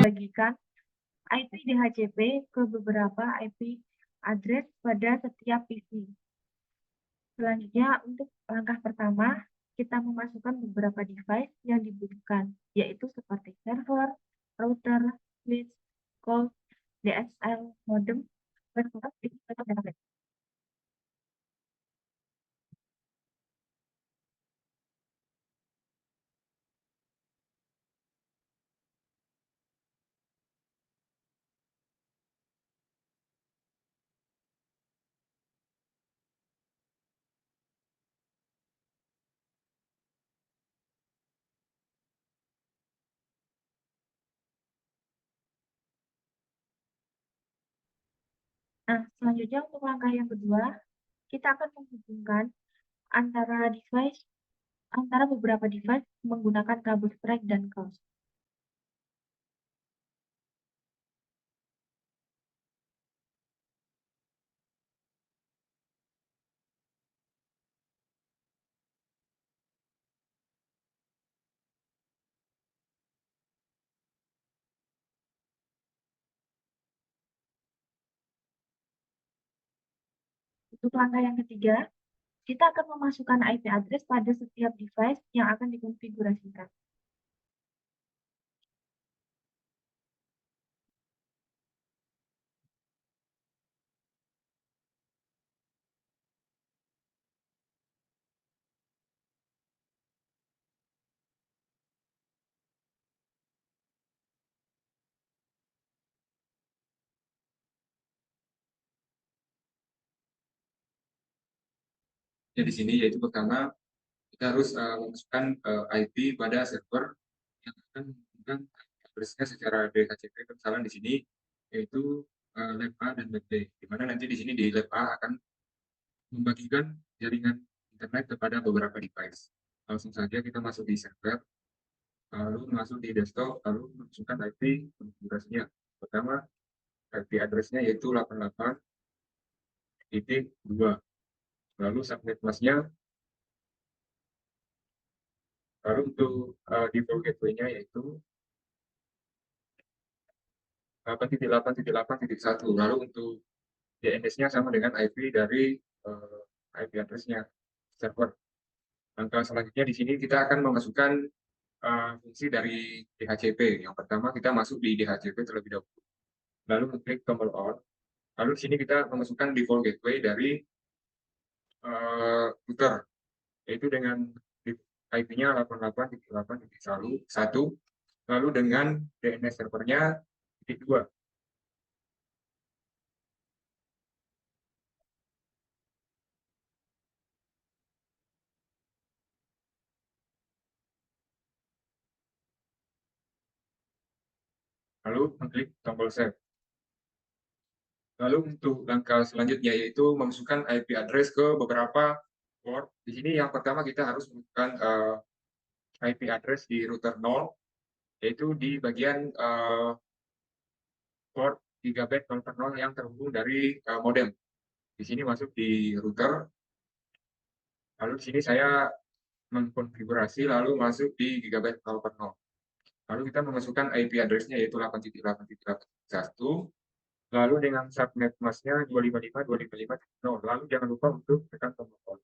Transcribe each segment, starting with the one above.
bagikan IP DHCP ke beberapa IP address pada setiap PC. Selanjutnya, untuk langkah pertama, kita memasukkan beberapa device yang dibutuhkan, yaitu seperti server, router, switch, call, DSL, modem, dan database. Nah, selanjutnya untuk langkah yang kedua, kita akan menghubungkan antara device, antara beberapa device menggunakan kabel strike dan cross. Untuk langkah yang ketiga, kita akan memasukkan IP address pada setiap device yang akan dikonfigurasikan. Ya, di sini yaitu pertama kita harus memasukkan IP pada server yang akan menggunakan address-nya secara DHCP. Misalnya di sini yaitu lab A dan lab B, di mana nanti di sini di lab A akan membagikan jaringan internet kepada beberapa device. Langsung saja kita masuk di server, lalu masuk di desktop, lalu masukkan IP konfigurasinya. Pertama, IP address-nya yaitu 88.2. Lalu subnet mask-nya, lalu untuk default gateway-nya yaitu 8.8.8.1. Lalu untuk DNS-nya sama dengan IP dari IP address-nya server. Langkah selanjutnya di sini kita akan memasukkan fungsi dari DHCP. Yang pertama kita masuk di DHCP terlebih dahulu. Lalu klik tombol on. Lalu di sini kita memasukkan default gateway dari router, yaitu dengan IP-nya 88.8.1, lalu dengan DNS servernya titik 2. Lalu mengklik tombol save. Lalu untuk langkah selanjutnya yaitu memasukkan IP address ke beberapa port. Di sini yang pertama kita harus memasukkan IP address di router 0, yaitu di bagian port gigabit 0/0 yang terhubung dari modem. Di sini masuk di router. Lalu di sini saya mengkonfigurasi lalu masuk di gigabit 0/0. Lalu kita memasukkan IP address-nya yaitu 8.8.8.1. Lalu dengan subnet mask-nya 255.255.0. Lalu jangan lupa untuk tekan tombol on.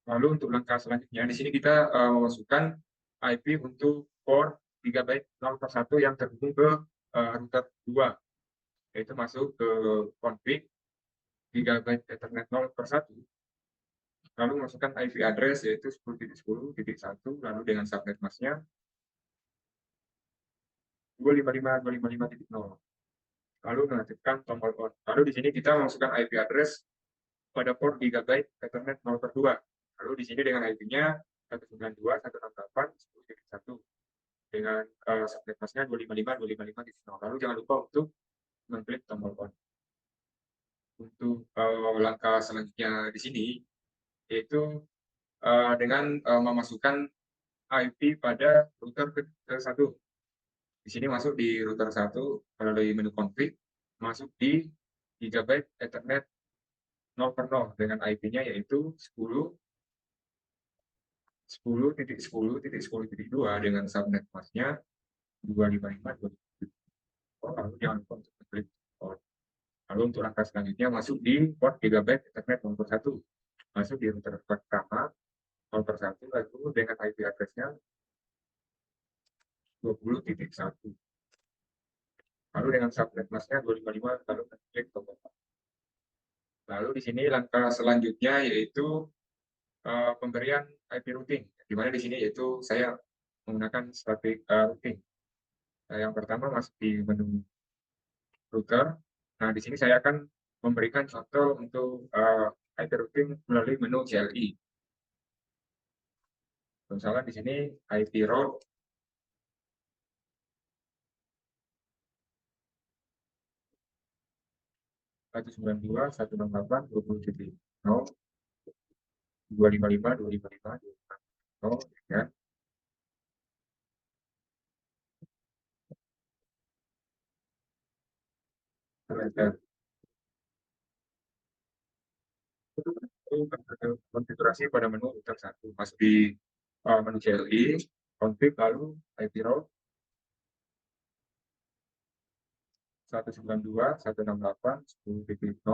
Lalu untuk langkah selanjutnya, di sini kita memasukkan IP untuk port gigabit 0/1 yang terhubung ke router 2, yaitu masuk ke config gigabit Ethernet 0/1, lalu masukkan IP address yaitu 10.10.1, lalu dengan subnet mask-nya 255.255.0. Lalu menaktifkan tombol on. Lalu di sini kita masukkan IP address pada port gigabit Ethernet 0/2. Lalu di sini dengan IP-nya 192.168.10.1 dengan subnet mask-nya 255.255.0. Lalu jangan lupa untuk mengklik tombol on. Untuk langkah selanjutnya di sini yaitu dengan memasukkan IP pada router ke-1. Di sini masuk di router 1 melalui menu config, masuk di gigabit Ethernet 0/0 dengan IP-nya yaitu 10.10.10.10.2 dengan subnet mask-nya 255, 255. Lalu jangan lupa untuk klik port. Lalu untuk langkah selanjutnya masuk di port Gigabyte Ethernet nomor 1. Masuk di router pertama nomor 1, lalu dengan IP address-nya 20.1. Lalu dengan subnet mask-nya 255, lalu klik tombol. Lalu di sini langkah selanjutnya yaitu pemberian IP routing, di mana di sini yaitu saya menggunakan static routing. Yang pertama masuk di menu router. Nah, di sini saya akan memberikan contoh untuk IP routing melalui menu CLI. Misalnya di sini IP route 192.168.20.0, 255, 255, 255, ya. Konfigurasi pada menu router 1. Masuk di menu CLI, config, lalu IP route 192.168.10.0,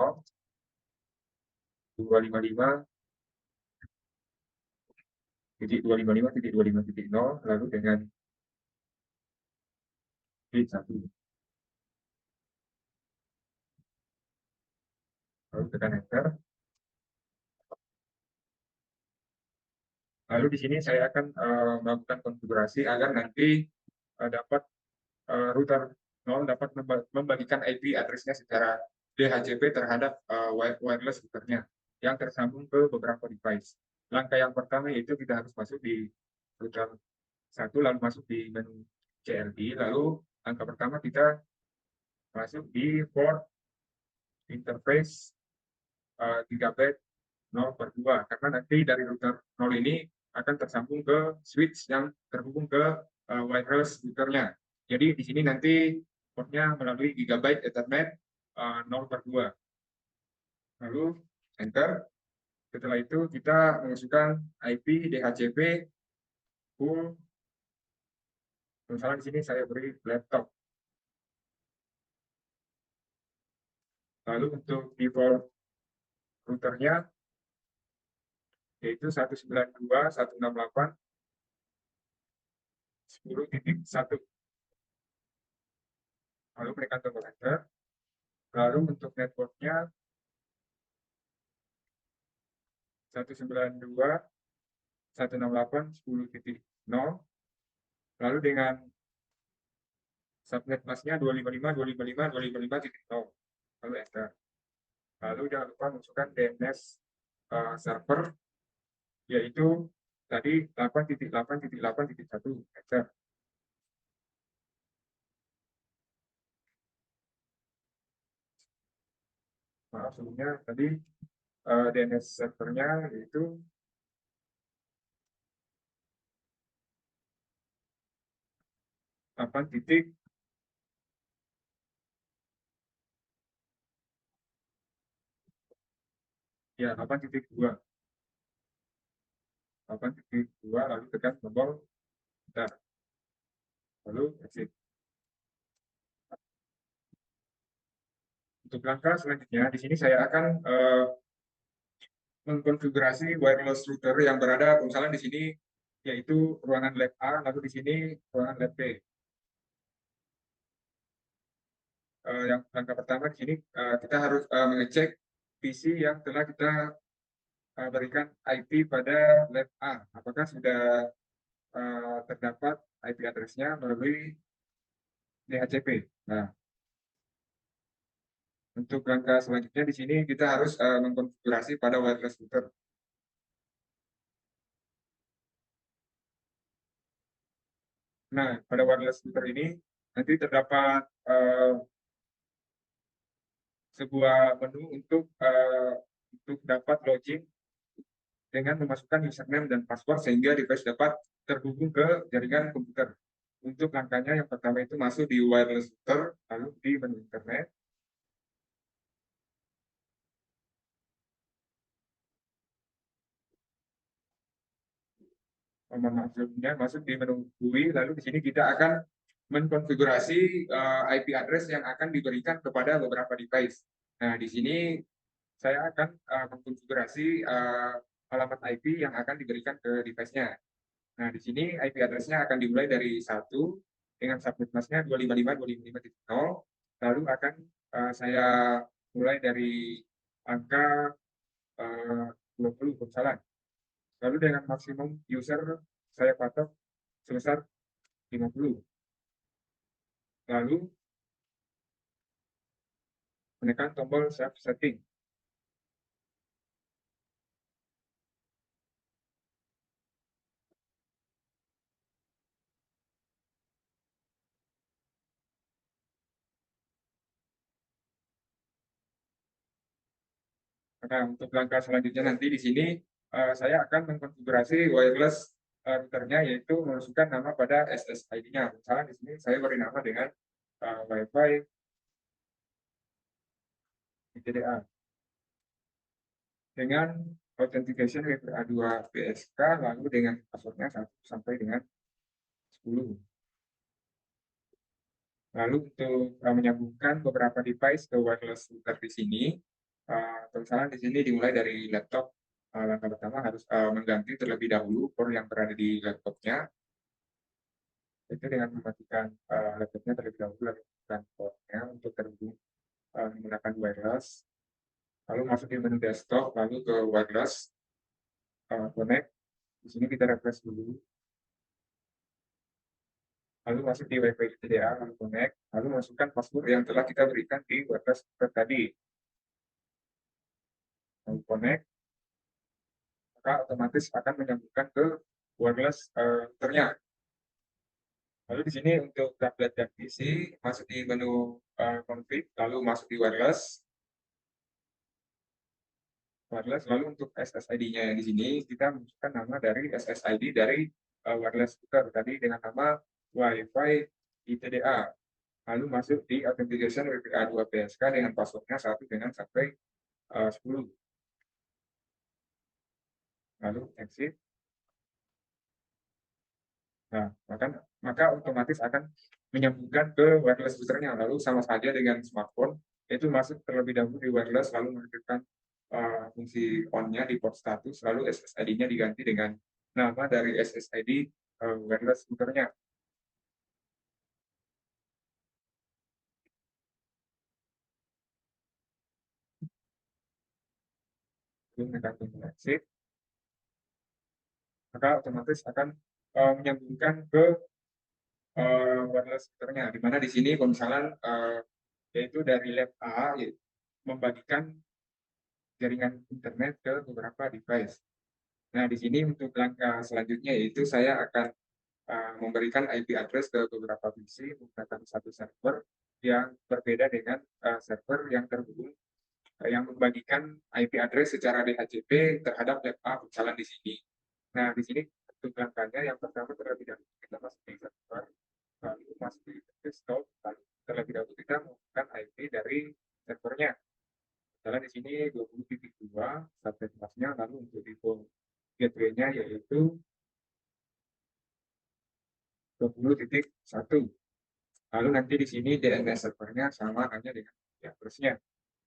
255.255.255.0, lalu dengan klik 1. Lalu tekan enter. Lalu di sini saya akan melakukan konfigurasi agar nanti dapat router 0 dapat membagikan IP address-nya secara DHCP terhadap wireless router-nya yang tersambung ke beberapa device. Langkah yang pertama yaitu kita harus masuk di router 1, lalu masuk di menu CLI, lalu langkah pertama kita masuk di port interface Gigabyte 0/2, karena nanti dari router 0 ini akan tersambung ke switch yang terhubung ke wireless routernya. Jadi di sini nanti portnya melalui Gigabyte Ethernet 0/2. Lalu enter. Setelah itu kita mengasukkan IP DHCP full. Misalnya di sini saya beri laptop. Lalu untuk default routernya yaitu 192.168.10.1. Lalu menekan tombol enter. Lalu untuk networknya 192.168.10.0, lalu dengan subnet mask-nya 255.255.255.0, lalu enter. Lalu jangan lupa masukkan DNS server, yaitu tadi 8.8.8.1, enter. Maaf sebelumnya tadi DNS servernya yaitu 8.8.2. 8.2, lalu tekan tombol enter, lalu exit. Untuk langkah selanjutnya di sini saya akan mengkonfigurasi wireless router yang berada misalnya di sini yaitu ruangan lab A, lalu di sini ruangan lab B. Yang langkah pertama di sini kita harus mengecek PC yang telah kita berikan IP pada lab A, apakah sudah terdapat IP address-nya melalui DHCP. Nah, untuk langkah selanjutnya di sini kita harus mengkonfigurasi pada wireless router. Nah, pada wireless router ini nanti terdapat sebuah menu untuk dapat login dengan memasukkan username dan password sehingga device dapat terhubung ke jaringan komputer. Untuk langkahnya yang pertama itu masuk di wireless router, lalu di menu internet. Mohon maaf sebelumnya, masuk di menu GUI, lalu di sini kita akan menkonfigurasi IP address yang akan diberikan kepada beberapa device. Nah, di sini saya akan mengkonfigurasi alamat IP yang akan diberikan ke device-nya. Nah, di sini IP address-nya akan dimulai dari 1 dengan subnet mask-nya 255.255.0, lalu akan saya mulai dari angka 20 misalnya. Lalu dengan maksimum user saya patok sebesar 50. Lalu menekan tombol save setting. Nah, untuk langkah selanjutnya nanti di sini saya akan mengkonfigurasi wireless routernya, yaitu memasukkan nama pada SSID-nya. Misalnya di sini saya beri nama dengan Wi-Fi ITDA dengan authentication with A2 PSK, lalu dengan passwordnya 1 sampai dengan 10. Lalu untuk menyambungkan beberapa device ke wireless router di sini, misalnya di sini dimulai dari laptop. Langkah pertama harus mengganti terlebih dahulu port yang berada di laptopnya, itu dengan mematikan laptopnya terlebih dahulu, lalu matikan portnya untuk terhubung menggunakan wireless. Lalu masuk di menu desktop, lalu ke wireless connect. Di sini kita refresh dulu. Lalu masuk di Wi-Fi ITDA, lalu connect, lalu masukkan password yang telah kita berikan di wireless tadi. Lalu connect, maka otomatis akan menyambungkan ke wireless routernya. Lalu di sini untuk tablet dan PC, masuk di menu config, lalu masuk di wireless, lalu untuk SSID-nya di sini kita masukkan nama dari SSID dari wireless router tadi dengan nama Wi-Fi ITDA. Lalu masuk di authentication with A2 PSK dengan passwordnya 1 dengan sampai 10. Lalu exit. Nah, maka otomatis akan menyambungkan ke wireless routernya. Lalu sama saja dengan smartphone, itu masuk terlebih dahulu di wireless, lalu mengaktifkan fungsi on-nya di port status, lalu SSID-nya diganti dengan nama dari SSID wireless routernya. Lalu menekan tombol exit, maka otomatis akan menyambungkan ke wireless routernya. Di mana di sini kalau misalnya yaitu dari lab A, yaitu membagikan jaringan internet ke beberapa device. Nah, di sini untuk langkah selanjutnya yaitu saya akan memberikan IP address ke beberapa PC menggunakan satu server yang berbeda dengan server yang terhubung yang membagikan IP address secara DHCP terhadap lab A misalnya di sini. Nah, di sini untuk langkahnya yang pertama terlebih dahulu kita masuk di server, lalu masuk di desktop, lalu terlebih dahulu kita menggunakan IP dari servernya. Misalnya di sini 20.2 subnet mask-nya, lalu untuk default gateway-nya yaitu 20.1. Lalu nanti di sini DNS servernya sama hanya dengan address-nya.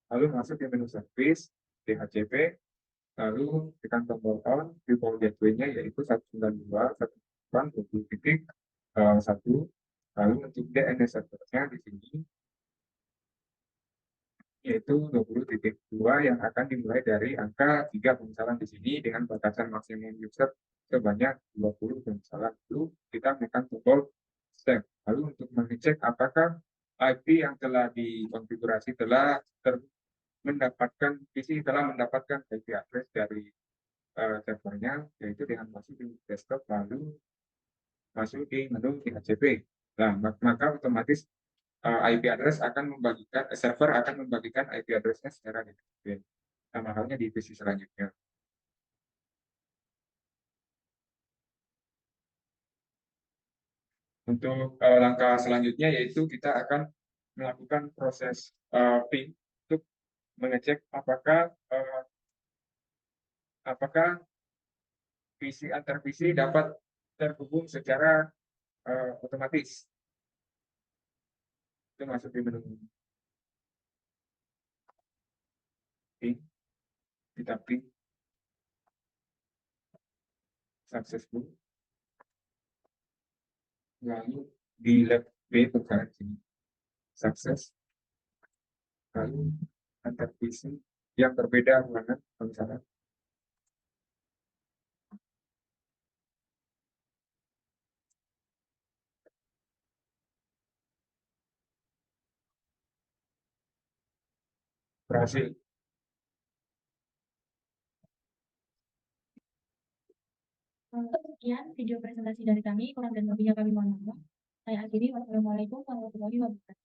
Lalu masuk di menu service, DHCP, lalu tekan tombol on, default gateway-nya yaitu 192.168.20.1. Lalu untuk DNS servernya di sini yaitu 20.2 yang akan dimulai dari angka 3 pemisalan di sini dengan batasan maksimum user sebanyak 20 pemisalan. Lalu kita menekan tombol save. Lalu untuk mengecek apakah IP yang telah dikonfigurasi telah mendapatkan PC telah mendapatkan IP address dari servernya, yaitu dengan masuk di desktop lalu masuk di menu DHCP. Nah, maka otomatis IP address akan membagikan server akan membagikan IP address-nya secara DHCP. Sama halnya di PC selanjutnya. Untuk langkah selanjutnya yaitu kita akan melakukan proses ping untuk mengecek apakah PC antar PC dapat terhubung secara otomatis. Itu masuk di menu ping, kita ping successful, lalu di lab B buka sini sukses, lalu antar visi yang berbeda mana misalnya berhasil. Sekian video presentasi dari kami, kurang dan lebihnya kami mohon maaf. Saya akhiri, wassalamualaikum warahmatullahi wabarakatuh.